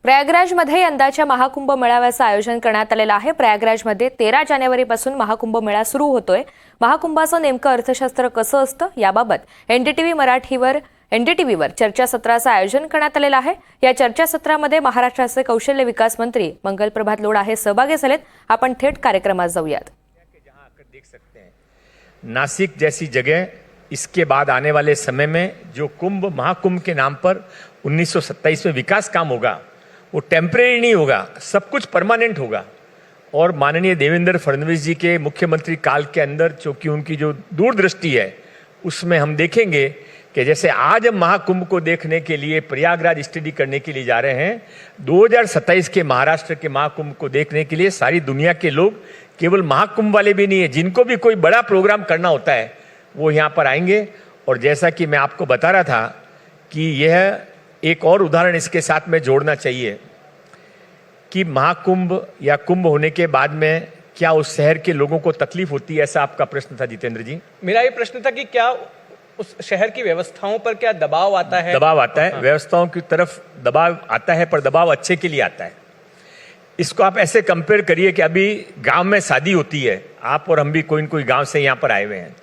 प्रयागराजमध्ये यंदाच्या महाकुंभ मेळाव्याचं आयोजन करण्यात आलेलं आहे। प्रयागराजमध्ये 13 जानेवारीपासून महाकुंभ मेळा सुरू होतोय। महाकुंभाचं नेमकं अर्थशास्त्र कसं असतं याबाबत एनडीटीव्हीवर चर्चासत्राचं आयोजन करण्यात आलेलं आहे। या चर्चासत्रामध्ये महाराष्ट्राचे कौशल्य विकास मंत्री मंगलप्रभात लोढा हे सहभागी झालेत। आपण थेट कार्यक्रमात जाऊयात। नासिक जैसी जगह इसके बाद आने वाले समय में जो कुंभ महाकुंभ के नाम पर 1927 में विकास काम होगा वो टेम्परेरी नहीं होगा, सब कुछ परमानेंट होगा। और माननीय देवेंद्र फडणवीस जी के मुख्यमंत्री काल के अंदर चूंकि उनकी जो दूरदृष्टि है उसमें हम देखेंगे कि जैसे आज हम महाकुंभ को देखने के लिए प्रयागराज स्टडी करने के लिए जा रहे हैं, 2027 के महाराष्ट्र के महाकुंभ को देखने के लिए सारी दुनिया के लोग, केवल महाकुंभ वाले भी नहीं है, जिनको भी कोई बड़ा प्रोग्राम करना होता है वो यहाँ पर आएंगे। और जैसा कि मैं आपको बता रहा था कि यह एक और उदाहरण इसके साथ में जोड़ना चाहिए कि महाकुंभ या कुंभ होने के बाद में क्या उस शहर के लोगों को तकलीफ होती है, ऐसा आपका प्रश्न था जितेंद्र जी। मेरा ये प्रश्न था कि क्या उस शहर की व्यवस्थाओं पर क्या दबाव आता है? दबाव आता है, व्यवस्थाओं की तरफ दबाव आता है, पर दबाव अच्छे के लिए आता है। इसको आप ऐसे कंपेयर करिए कि अभी गांव में शादी होती है, आप और हम भी कोई न कोई गांव से यहाँ पर आए हुए हैं,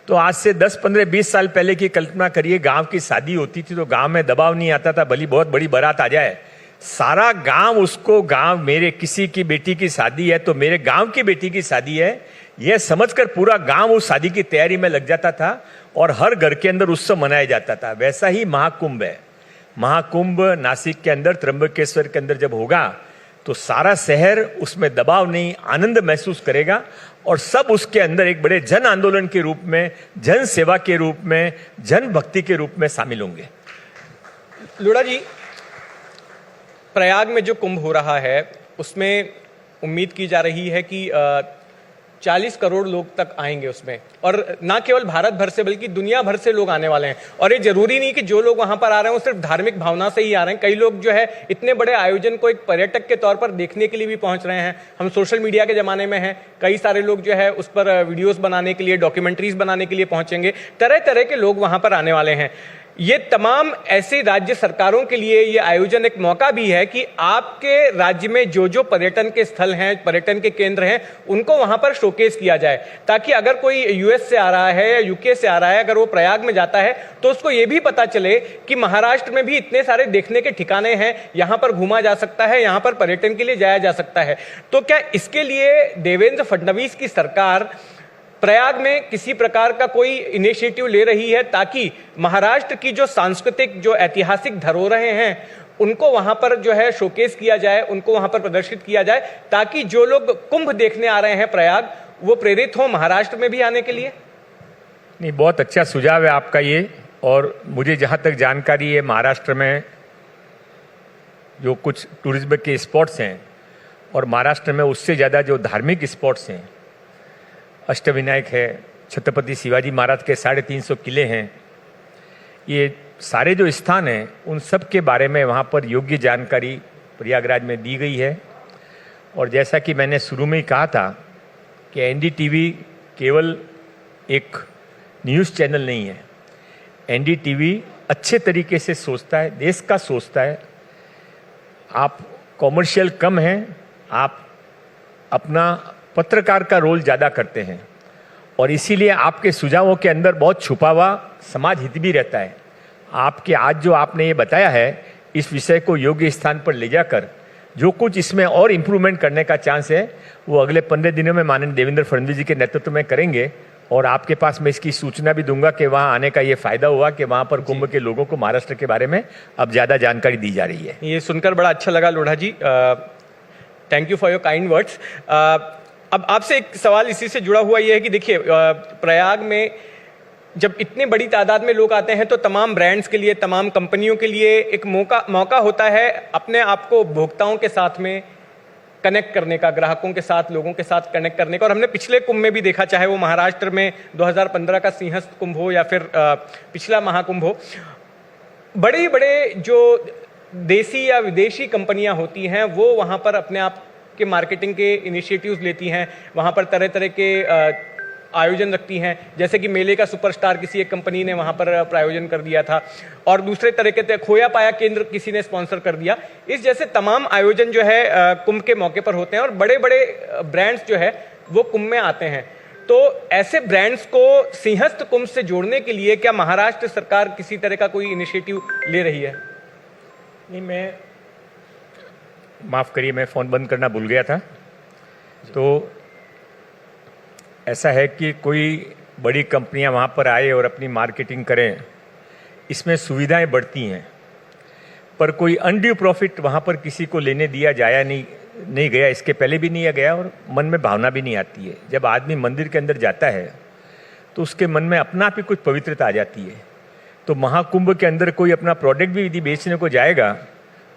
तो आज से 10, 15, 20 साल पहले की कल्पना करिए, गांव की शादी होती थी तो गांव में दबाव नहीं आता था, भली बहुत बड़ी बारात आ जाए, सारा गांव उसको, गांव मेरे किसी की बेटी की शादी है तो मेरे गांव की बेटी की शादी है, यह समझकर पूरा गांव उस शादी की तैयारी में लग जाता था और हर घर के अंदर उत्सव मनाया जाता था। वैसा ही महाकुंभ है। महाकुंभ नासिक के अंदर त्र्यंबकेश्वर के अंदर जब होगा तो सारा शहर उसमें दबाव नहीं, आनंद महसूस करेगा और सब उसके अंदर एक बड़े जन आंदोलन के रूप में, जन सेवा के रूप में, जन भक्ति के रूप में शामिल होंगे। लोढ़ा जी, प्रयाग में जो कुंभ हो रहा है उसमें उम्मीद की जा रही है कि 40 करोड़ लोग तक आएंगे उसमें, और ना केवल भारत भर से बल्कि दुनिया भर से लोग आने वाले हैं। और ये जरूरी नहीं कि जो लोग वहां पर आ रहे हैं वो सिर्फ धार्मिक भावना से ही आ रहे हैं, कई लोग जो है इतने बड़े आयोजन को एक पर्यटक के तौर पर देखने के लिए भी पहुंच रहे हैं। हम सोशल मीडिया के जमाने में हैं, कई सारे लोग जो है उस पर वीडियोस बनाने के लिए, डॉक्यूमेंट्रीज बनाने के लिए पहुंचेंगे, तरह तरह के लोग वहां पर आने वाले हैं। ये तमाम ऐसी राज्य सरकारों के लिए ये आयोजन एक मौका भी है कि आपके राज्य में जो जो पर्यटन के स्थल हैं, पर्यटन के केंद्र हैं, उनको वहां पर शोकेस किया जाए, ताकि अगर कोई यूएस से आ रहा है या यूके से आ रहा है, अगर वो प्रयाग में जाता है तो उसको ये भी पता चले कि महाराष्ट्र में भी इतने सारे देखने के ठिकाने हैं, यहां पर घूमा जा सकता है, यहां पर पर्यटन के लिए जाया जा सकता है। तो क्या इसके लिए देवेंद्र फडणवीस की सरकार प्रयाग में किसी प्रकार का कोई इनिशिएटिव ले रही है ताकि महाराष्ट्र की जो सांस्कृतिक, जो ऐतिहासिक धरोहरें हैं उनको वहां पर जो है शोकेस किया जाए, उनको वहां पर प्रदर्शित किया जाए, ताकि जो लोग कुंभ देखने आ रहे हैं प्रयाग वो प्रेरित हो महाराष्ट्र में भी आने के लिए? नहीं, बहुत अच्छा सुझाव है आपका ये। और मुझे जहां तक जानकारी है, महाराष्ट्र में जो कुछ टूरिज्म के स्पॉट्स हैं और महाराष्ट्र में उससे ज़्यादा जो धार्मिक स्पॉट्स हैं, अष्टविनायक है, छत्रपति शिवाजी महाराज के 350 किले हैं, ये सारे जो स्थान हैं उन सब के बारे में वहाँ पर योग्य जानकारी प्रयागराज में दी गई है। और जैसा कि मैंने शुरू में ही कहा था कि एनडीटीवी केवल एक न्यूज़ चैनल नहीं है, एनडीटीवी अच्छे तरीके से सोचता है, देश का सोचता है। आप कॉमर्शियल कम हैं, आप अपना पत्रकार का रोल ज़्यादा करते हैं और इसीलिए आपके सुझावों के अंदर बहुत छुपा हुआ समाज हित भी रहता है। आपके आज जो आपने ये बताया है, इस विषय को योग्य स्थान पर ले जाकर जो कुछ इसमें और इम्प्रूवमेंट करने का चांस है वो अगले 15 दिनों में माननीय देवेंद्र फडणवीस जी के नेतृत्व में करेंगे। और आपके पास मैं इसकी सूचना भी दूंगा कि वहाँ आने का ये फायदा हुआ कि वहाँ पर कुंभ के लोगों को महाराष्ट्र के बारे में अब ज़्यादा जानकारी दी जा रही है। ये सुनकर बड़ा अच्छा लगा Lodha ji, thank you for your kind words. अब आपसे एक सवाल इसी से जुड़ा हुआ ये है कि देखिए, प्रयाग में जब इतनी बड़ी तादाद में लोग आते हैं तो तमाम ब्रांड्स के लिए, तमाम कंपनियों के लिए एक मौका होता है अपने आप को उपभोक्ताओं के साथ में कनेक्ट करने का, ग्राहकों के साथ, लोगों के साथ कनेक्ट करने का। और हमने पिछले कुंभ में भी देखा, चाहे वो महाराष्ट्र में 2015 का सिंहस्थ कुंभ हो या फिर पिछला महाकुंभ हो, बड़े बड़े जो देसी या विदेशी कंपनियां होती हैं वो वहाँ पर अपने आप के मार्केटिंग के इनिशिएटिव्स लेती हैं, वहाँ पर तरह तरह के आयोजन रखती हैं, जैसे कि मेले का सुपरस्टार किसी एक कंपनी ने वहां पर प्रायोजन कर दिया था, और दूसरे तरीके से खोया पाया केंद्र किसी ने स्पॉन्सर कर दिया। इस जैसे तमाम आयोजन जो है कुंभ के मौके पर होते हैं, और बड़े बड़े ब्रांड्स जो है वो कुंभ में आते हैं। तो ऐसे ब्रांड्स को सिंहस्थ कुंभ से जोड़ने के लिए क्या महाराष्ट्र सरकार किसी तरह का कोई इनिशिएटिव ले रही है? नहीं, मैं माफ़ करिए, मैं फ़ोन बंद करना भूल गया था। तो ऐसा है कि कोई बड़ी कंपनियां वहाँ पर आए और अपनी मार्केटिंग करें, इसमें सुविधाएं बढ़ती हैं, पर कोई अनड्यू प्रॉफिट वहाँ पर किसी को लेने दिया जाया नहीं गया। इसके पहले भी नहीं गया, और मन में भावना भी नहीं आती है। जब आदमी मंदिर के अंदर जाता है तो उसके मन में अपना आप ही कुछ पवित्रता आ जाती है। तो महाकुंभ के अंदर कोई अपना प्रोडक्ट भी यदि बेचने को जाएगा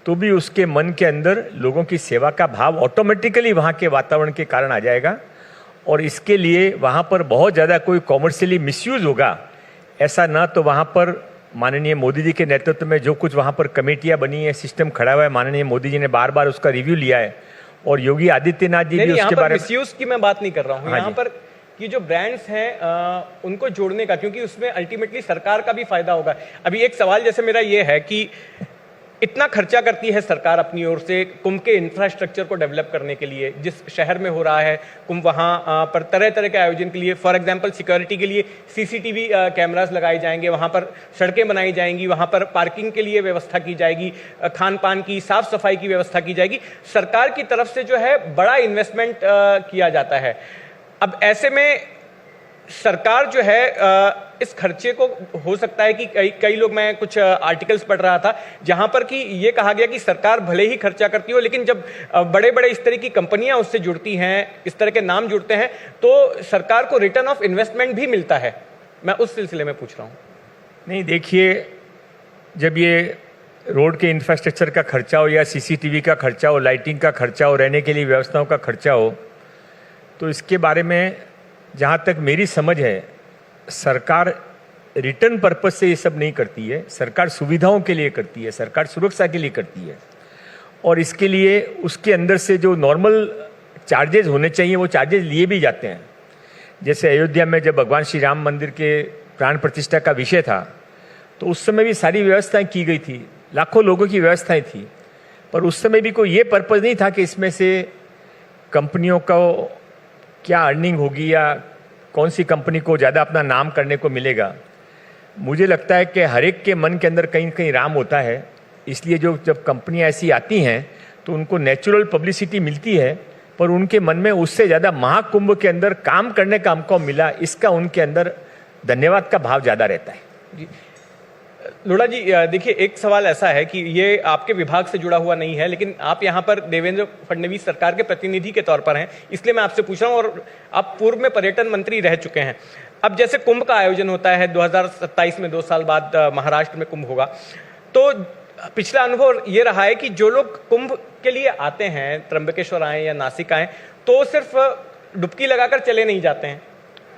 तो भी उसके मन के अंदर लोगों की सेवा का भाव ऑटोमेटिकली वहाँ के वातावरण के कारण आ जाएगा, और इसके लिए वहाँ पर बहुत ज़्यादा कोई कॉमर्शियली मिसयूज होगा ऐसा ना। तो वहाँ पर माननीय मोदी जी के नेतृत्व में जो कुछ वहाँ पर कमेटियाँ बनी है, सिस्टम खड़ा हुआ है, माननीय मोदी जी ने बार बार उसका रिव्यू लिया है, और योगी आदित्यनाथ जी भी उसके बारे में। मिसयूज की मैं बात नहीं कर रहा हूँ, हाँ यहाँ पर कि जो ब्रांड्स हैं उनको जोड़ने का, क्योंकि उसमें अल्टीमेटली सरकार का भी फायदा होगा। अभी एक सवाल जैसे मेरा ये है कि इतना खर्चा करती है सरकार अपनी ओर से कुंभ के इंफ्रास्ट्रक्चर को डेवलप करने के लिए, जिस शहर में हो रहा है कुंभ वहाँ पर तरह तरह के आयोजन के लिए, फॉर एग्जांपल सिक्योरिटी के लिए सीसीटीवी कैमरास लगाए जाएंगे, वहाँ पर सड़कें बनाई जाएंगी, वहाँ पर पार्किंग के लिए व्यवस्था की जाएगी, खान पान की साफ सफाई की व्यवस्था की जाएगी। सरकार की तरफ से जो है बड़ा इन्वेस्टमेंट किया जाता है। अब ऐसे में सरकार जो है इस खर्चे को, हो सकता है कि कई लोग, मैं कुछ आर्टिकल्स पढ़ रहा था जहां पर कि ये कहा गया कि सरकार भले ही खर्चा करती हो, लेकिन जब बड़े बड़े इस तरह की कंपनियां उससे जुड़ती हैं, इस तरह के नाम जुड़ते हैं, तो सरकार को रिटर्न ऑफ इन्वेस्टमेंट भी मिलता है। मैं उस सिलसिले में पूछ रहा हूं। नहीं, देखिए, जब ये रोड के इंफ्रास्ट्रक्चर का खर्चा हो, या सीसीटीवी का खर्चा हो, लाइटिंग का खर्चा हो, रहने के लिए व्यवस्थाओं का खर्चा हो, तो इसके बारे में जहाँ तक मेरी समझ है, सरकार रिटर्न पर्पस से ये सब नहीं करती है। सरकार सुविधाओं के लिए करती है, सरकार सुरक्षा के लिए करती है, और इसके लिए उसके अंदर से जो नॉर्मल चार्जेस होने चाहिए वो चार्जेस लिए भी जाते हैं। जैसे अयोध्या में जब भगवान श्री राम मंदिर के प्राण प्रतिष्ठा का विषय था, तो उस समय भी सारी व्यवस्थाएं की गई थी, लाखों लोगों की व्यवस्थाएं थी, पर उस समय भी कोई ये पर्पज़ नहीं था कि इसमें से कंपनियों को क्या अर्निंग होगी या कौन सी कंपनी को ज़्यादा अपना नाम करने को मिलेगा। मुझे लगता है कि हर एक के मन के अंदर कहीं कहीं राम होता है, इसलिए जब कंपनियां ऐसी आती हैं तो उनको नेचुरल पब्लिसिटी मिलती है, पर उनके मन में उससे ज़्यादा महाकुंभ के अंदर काम करने का हमको मिला, इसका उनके अंदर धन्यवाद का भाव ज़्यादा रहता है। जी लोढ़ा जी, देखिए, एक सवाल ऐसा है कि ये आपके विभाग से जुड़ा हुआ नहीं है, लेकिन आप यहाँ पर देवेंद्र फडणवीस सरकार के प्रतिनिधि के तौर पर हैं, इसलिए मैं आपसे पूछ रहा हूँ, और आप पूर्व में पर्यटन मंत्री रह चुके हैं। अब जैसे कुंभ का आयोजन होता है 2027 में, 2 साल बाद महाराष्ट्र में कुंभ होगा, तो पिछला अनुभव ये रहा है कि जो लोग कुंभ के लिए आते हैं, त्र्यंबकेश्वर आए या नासिक आए, तो सिर्फ डुबकी लगाकर चले नहीं जाते हैं,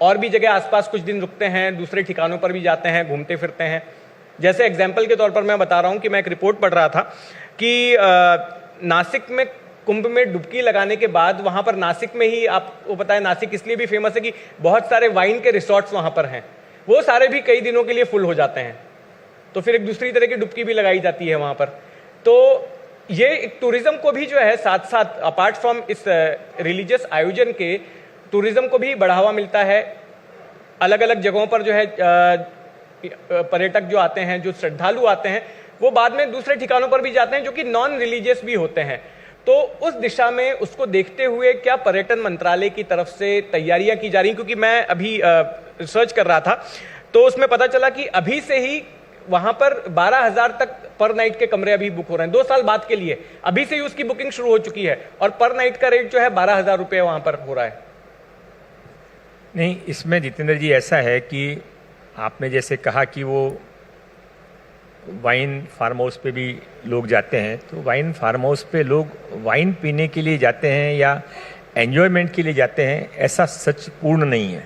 और भी जगह आसपास कुछ दिन रुकते हैं, दूसरे ठिकानों पर भी जाते हैं, घूमते फिरते हैं। जैसे एग्जाम्पल के तौर पर मैं बता रहा हूं कि मैं एक रिपोर्ट पढ़ रहा था कि नासिक में कुंभ में डुबकी लगाने के बाद वहां पर नासिक में ही, आपको पता है नासिक इसलिए भी फेमस है कि बहुत सारे वाइन के रिसोर्ट्स वहां पर हैं, वो सारे भी कई दिनों के लिए फुल हो जाते हैं, तो फिर एक दूसरी तरह की डुबकी भी लगाई जाती है वहां पर। तो ये एक टूरिज्म को भी जो है साथ साथ, अपार्ट फ्रॉम इस रिलीजियस आयोजन के, टूरिज्म को भी बढ़ावा मिलता है। अलग अलग जगहों पर जो है पर्यटक जो आते हैं, जो श्रद्धालु आते हैं, वो बाद में दूसरे ठिकानों पर भी जाते हैं जो कि नॉन रिलीजियस भी होते हैं। तो उस दिशा में उसको देखते हुए क्या पर्यटन मंत्रालय की तरफ से तैयारियां की जा रही? क्योंकि मैं अभी रिसर्च कर रहा था तो उसमें पता चला कि अभी से ही वहां पर 12,000 तक पर नाइट के कमरे अभी बुक हो रहे हैं 2 साल बाद के लिए। अभी से ही उसकी बुकिंग शुरू हो चुकी है और पर नाइट का रेट जो है 12,000 रुपये वहां पर हो रहा है। नहीं, इसमें जितेंद्र जी ऐसा है कि आपने जैसे कहा कि वो वाइन फार्म हाउस पे भी लोग जाते हैं, तो वाइन फार्म हाउस पे लोग वाइन पीने के लिए जाते हैं या एन्जॉयमेंट के लिए जाते हैं, ऐसा सच पूर्ण नहीं है।